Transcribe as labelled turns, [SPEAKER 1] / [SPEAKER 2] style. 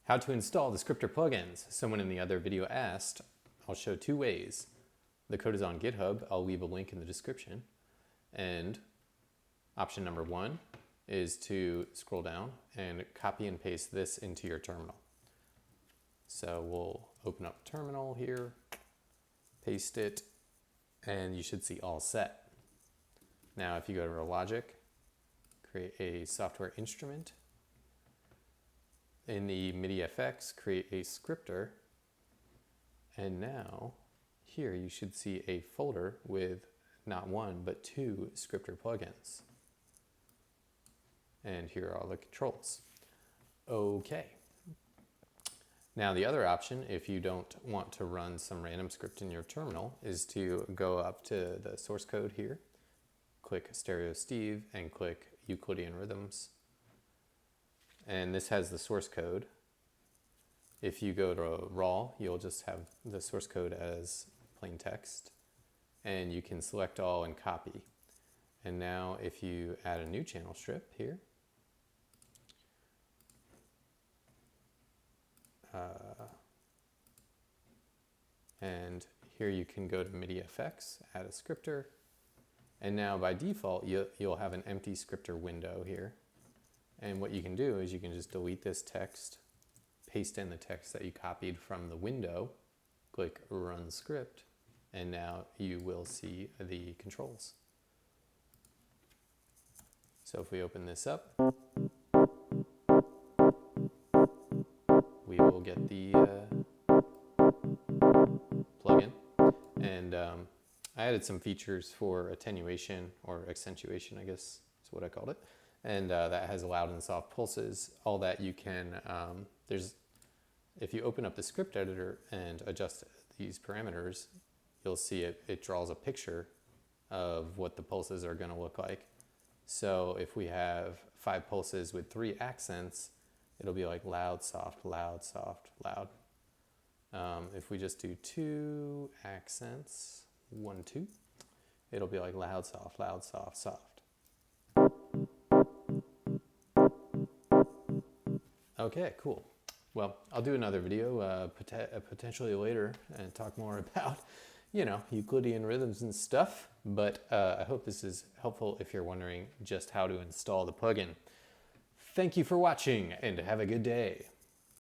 [SPEAKER 1] How to install the scripter plugins. Someone in the other video asked. I'll show two ways. The code is on GitHub. I'll leave a link in the description. And option number one is to scroll down and copy and paste this into your terminal. So we'll open up terminal here, paste it, and you should see all set. Now if you go to Logic, create a software instrument. In the MIDI FX, create a scripter. And now here you should see a folder with not one, but two scripter plugins. And here are all the controls. Okay. Now the other option, if you don't want to run some random script in your terminal, is to go up to the source code here, click Stereo Steve, and click Euclidean Rhythms. And this has the source code. If you go to raw, you'll just have the source code as plain text, and you can select all and copy. And now if you add a new channel strip here, and here you can go to MIDI FX, add a scripter, and now by default you'll have an empty scripter window here. And what you can do is you can just delete this text, paste in the text that you copied from the window, click Run Script, and now you will see the controls. So if we open this up, we will get the plugin. And I added some features for attenuation or accentuation, I guess is what I called it. And that has loud and soft pulses. All that you can, if you open up the script editor and adjust these parameters, you'll see it draws a picture of what the pulses are going to look like. So if we have 5 pulses with 3 accents, it'll be like loud, soft, loud, soft, loud. If we just do 2 accents, 1, 2, it'll be like loud, soft, soft. Okay, cool. Well, I'll do another video potentially later and talk more about, Euclidean rhythms and stuff. But I hope this is helpful if you're wondering just how to install the plugin. Thank you for watching and have a good day.